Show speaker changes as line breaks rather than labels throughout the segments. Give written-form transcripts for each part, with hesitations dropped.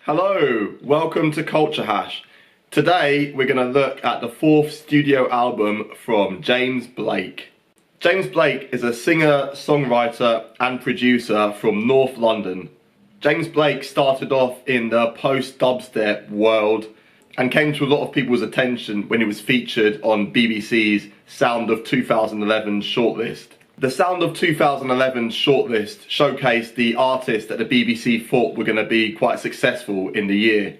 Hello, welcome to Culture Hash. Today we're going to look at the fourth studio album from James Blake. James Blake is a singer, songwriter and producer from North London. James Blake started off in the post-dubstep world and came to a lot of people's attention when he was featured on BBC's Sound of 2011 shortlist. The Sound of 2011 shortlist showcased the artists that the BBC thought were going to be quite successful in the year.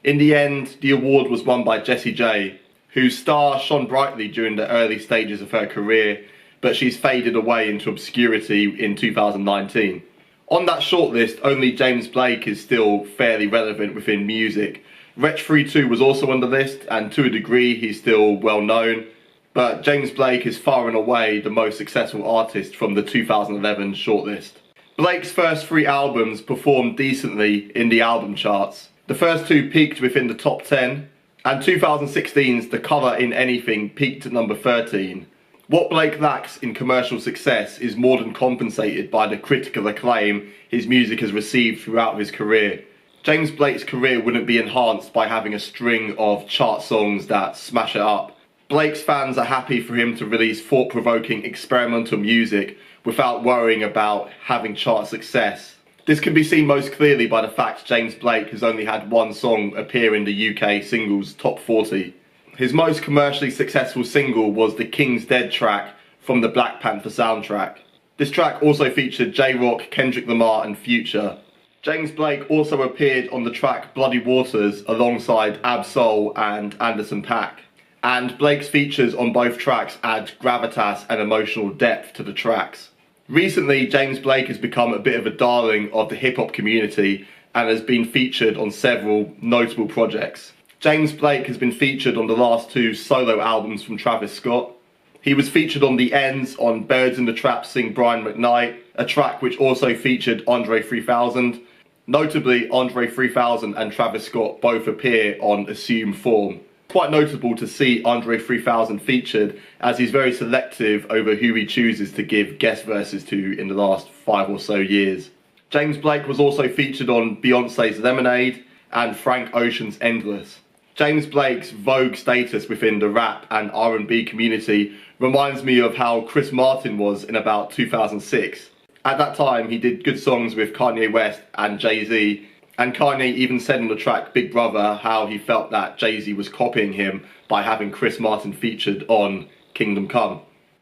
In the end, the award was won by Jessie J, whose star shone brightly during the early stages of her career, but she's faded away into obscurity in 2019. On that shortlist, only James Blake is still fairly relevant within music. Wretch 32 was also on the list, and to a degree he's still well known. But James Blake is far and away the most successful artist from the 2011 shortlist. Blake's first three albums performed decently in the album charts. The first two peaked within the top 10, and 2016's The Colour in Anything peaked at number 13. What Blake lacks in commercial success is more than compensated by the critical acclaim his music has received throughout his career. James Blake's career wouldn't be enhanced by having a string of chart songs that smash it up. Blake's fans are happy for him to release thought-provoking experimental music without worrying about having chart success. This can be seen most clearly by the fact James Blake has only had one song appear in the UK singles top 40. His most commercially successful single was the King's Dead track from the Black Panther soundtrack. This track also featured J-Rock, Kendrick Lamar and Future. James Blake also appeared on the track Bloody Waters alongside Ab-Soul and Anderson .Paak. And Blake's features on both tracks add gravitas and emotional depth to the tracks. Recently, James Blake has become a bit of a darling of the hip-hop community and has been featured on several notable projects. James Blake has been featured on the last two solo albums from Travis Scott. He was featured on The Ends on Birds in the Trap Sing Brian McKnight, a track which also featured Andre 3000. Notably, Andre 3000 and Travis Scott both appear on Assume Form. Quite notable to see Andre 3000 featured, as he's very selective over who he chooses to give guest verses to in the last 5 or so years. James Blake was also featured on Beyonce's Lemonade and Frank Ocean's Endless. James Blake's vogue status within the rap and R&B community reminds me of how Chris Martin was in about 2006. At that time he did good songs with Kanye West and Jay-Z, and Kanye even said on the track Big Brother how he felt that Jay-Z was copying him by having Chris Martin featured on Kingdom Come.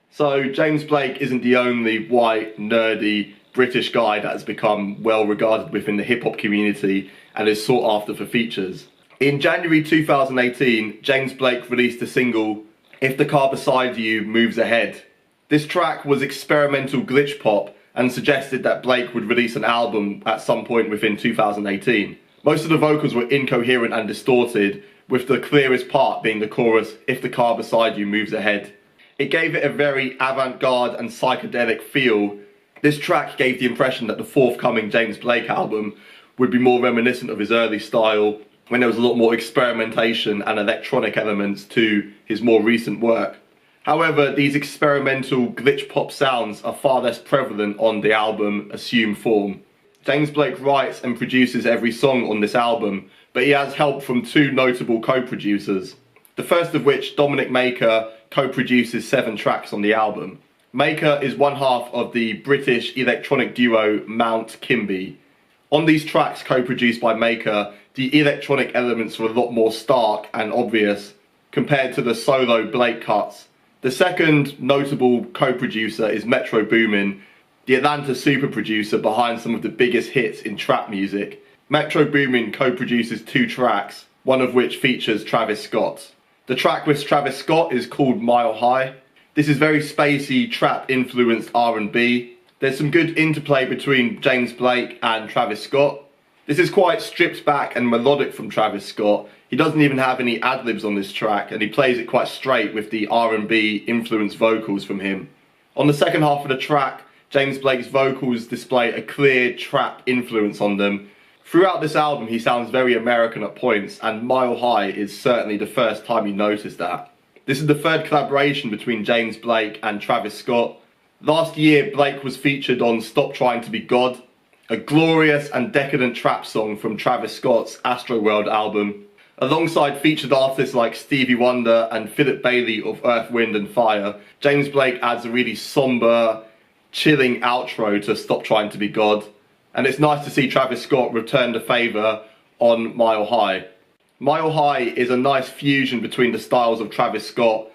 So James Blake isn't the only white, nerdy, British guy that has become well regarded within the hip hop community and is sought after for features. In January 2018, James Blake released a single, If the Car Beside You Moves Ahead. This track was experimental glitch pop and suggested that Blake would release an album at some point within 2018. Most of the vocals were incoherent and distorted, with the clearest part being the chorus, If the Car Beside You Moves Ahead. It gave it a very avant-garde and psychedelic feel. This track gave the impression that the forthcoming James Blake album would be more reminiscent of his early style, when there was a lot more experimentation and electronic elements to his more recent work. However, these experimental glitch pop sounds are far less prevalent on the album Assume Form. James Blake writes and produces every song on this album, but he has help from two notable co-producers. The first of which, Dominic Maker, co-produces 7 tracks on the album. Maker is one half of the British electronic duo Mount Kimby. On these tracks co-produced by Maker, the electronic elements were a lot more stark and obvious compared to the solo Blake cuts. The second notable co-producer is Metro Boomin, the Atlanta super producer behind some of the biggest hits in trap music. Metro Boomin co-produces 2 tracks, one of which features Travis Scott. The track with Travis Scott is called Mile High. This is very spacey, trap-influenced R&B. There's some good interplay between James Blake and Travis Scott. This is quite stripped back and melodic from Travis Scott. He doesn't even have any ad-libs on this track, and he plays it quite straight with the R&B influenced vocals from him. On the second half of the track, James Blake's vocals display a clear trap influence on them. Throughout this album he sounds very American at points, and Mile High is certainly the first time you notice that. This is the third collaboration between James Blake and Travis Scott. Last year Blake was featured on Stop Trying to Be God, a glorious and decadent trap song from Travis Scott's Astroworld album. Alongside featured artists like Stevie Wonder and Philip Bailey of Earth, Wind and Fire, James Blake adds a really somber, chilling outro to Stop Trying to Be God. And it's nice to see Travis Scott return the favour on Mile High. Mile High is a nice fusion between the styles of Travis Scott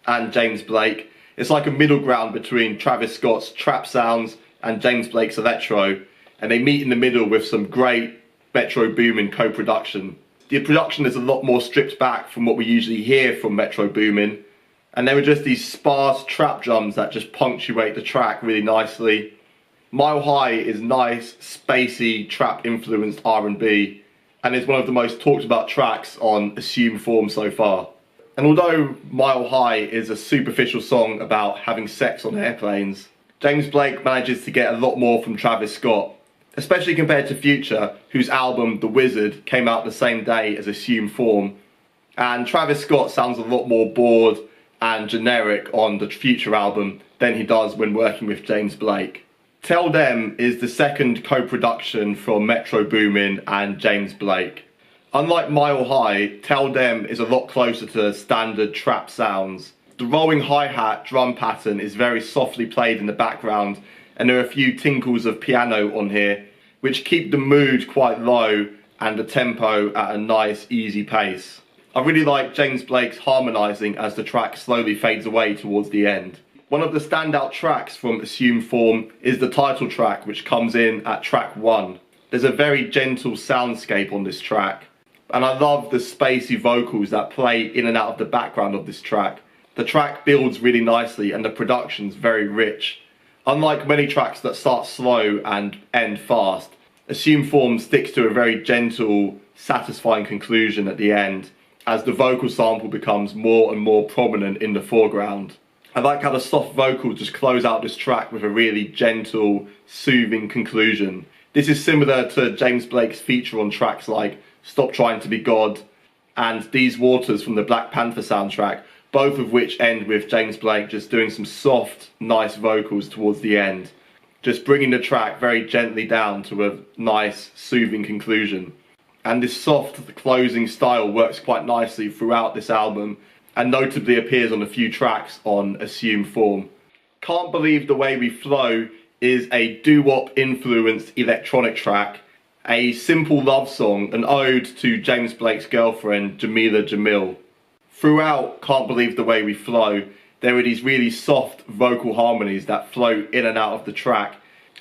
and James Blake. It's like a middle ground between Travis Scott's trap sounds and James Blake's electro, and they meet in the middle with some great Metro Boomin co-production. The production is a lot more stripped back from what we usually hear from Metro Boomin, and there are just these sparse trap drums that just punctuate the track really nicely. Mile High is nice, spacey, trap influenced R&B, and is one of the most talked about tracks on Assume Form so far. And although Mile High is a superficial song about having sex on airplanes, James Blake manages to get a lot more from Travis Scott, especially compared to Future, whose album The Wizard came out the same day as Assume Form, and Travis Scott sounds a lot more bored and generic on the Future album than he does when working with James Blake. Tell Them is the second co-production from Metro Boomin and James Blake. Unlike Mile High, Tell Them is a lot closer to standard trap sounds. The rolling hi-hat drum pattern is very softly played in the background, and there are a few tinkles of piano on here, which keep the mood quite low and the tempo at a nice, easy pace. I really like James Blake's harmonising as the track slowly fades away towards the end. One of the standout tracks from Assume Form is the title track, which comes in at track 1. There's a very gentle soundscape on this track, and I love the spacey vocals that play in and out of the background of this track. The track builds really nicely and the production's very rich. Unlike many tracks that start slow and end fast, Assume Form sticks to a very gentle, satisfying conclusion at the end, as the vocal sample becomes more and more prominent in the foreground. I like how the soft vocals just close out this track with a really gentle, soothing conclusion. This is similar to James Blake's feature on tracks like Stop Trying to Be God and These Waters from the Black Panther soundtrack, both of which end with James Blake just doing some soft, nice vocals towards the end, just bringing the track very gently down to a nice, soothing conclusion. And this soft closing style works quite nicely throughout this album, and notably appears on a few tracks on Assume Form. Can't Believe the Way We Flow is a doo-wop influenced electronic track, a simple love song, an ode to James Blake's girlfriend, Jamila Jamil. Throughout Can't Believe the Way We Flow, there are these really soft vocal harmonies that flow in and out of the track,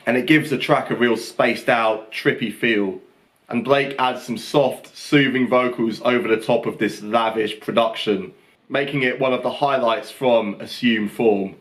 and it gives the track a real spaced out, trippy feel. And Blake adds some soft, soothing vocals over the top of this lavish production, making it one of the highlights from Assume Form.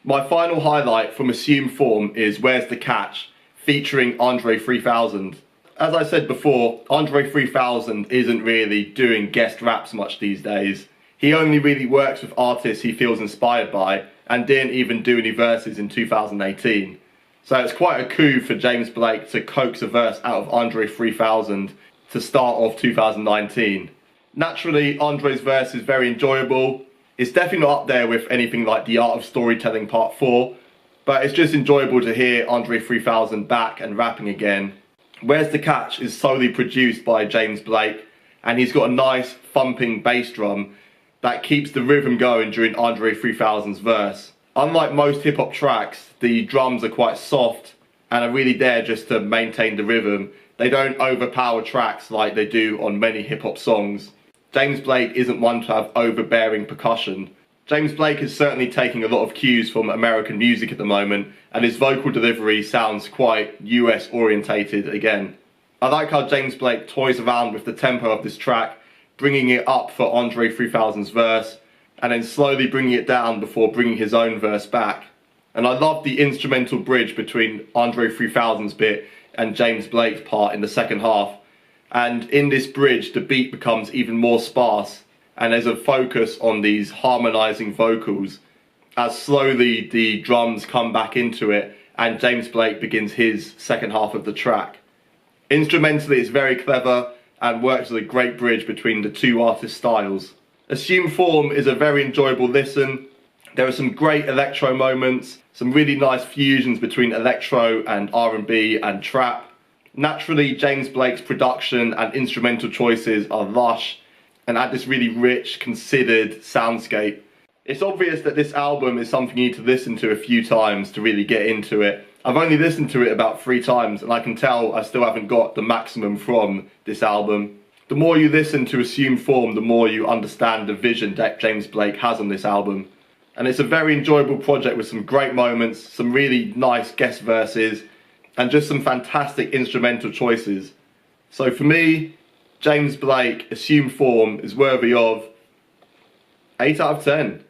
My final highlight from Assume Form is Where's the Catch, featuring Andre 3000. As I said before, Andre 3000 isn't really doing guest raps much these days. He only really works with artists he feels inspired by, and didn't even do any verses in 2018. So it's quite a coup for James Blake to coax a verse out of Andre 3000 to start off 2019. Naturally, Andre's verse is very enjoyable. It's definitely not up there with anything like The Art of Storytelling Part 4, but it's just enjoyable to hear Andre 3000 back and rapping again. Where's the Catch is solely produced by James Blake, and he's got a nice thumping bass drum that keeps the rhythm going during Andre 3000's verse. Unlike most hip-hop tracks, the drums are quite soft and are really there just to maintain the rhythm. They don't overpower tracks like they do on many hip-hop songs. James Blake isn't one to have overbearing percussion. James Blake is certainly taking a lot of cues from American music at the moment, and his vocal delivery sounds quite US orientated again. I like how James Blake toys around with the tempo of this track, bringing it up for Andre 3000's verse, and then slowly bringing it down before bringing his own verse back. And I love the instrumental bridge between Andre 3000's bit and James Blake's part in the second half. And in this bridge, the beat becomes even more sparse, and there's a focus on these harmonising vocals as slowly the drums come back into it and James Blake begins his second half of the track. Instrumentally, it's very clever and works as a great bridge between the two artist styles. Assume Form is a very enjoyable listen. There are some great electro moments, some really nice fusions between electro and R&B and trap. Naturally, James Blake's production and instrumental choices are lush and add this really rich, considered soundscape. It's obvious that this album is something you need to listen to a few times to really get into it. I've only listened to it about 3 times and I can tell I still haven't got the maximum from this album. The more you listen to Assumed Form, the more you understand the vision that James Blake has on this album. And it's a very enjoyable project with some great moments, some really nice guest verses, and just some fantastic instrumental choices. So for me, James Blake, Assumed Form is worthy of 8 out of 10.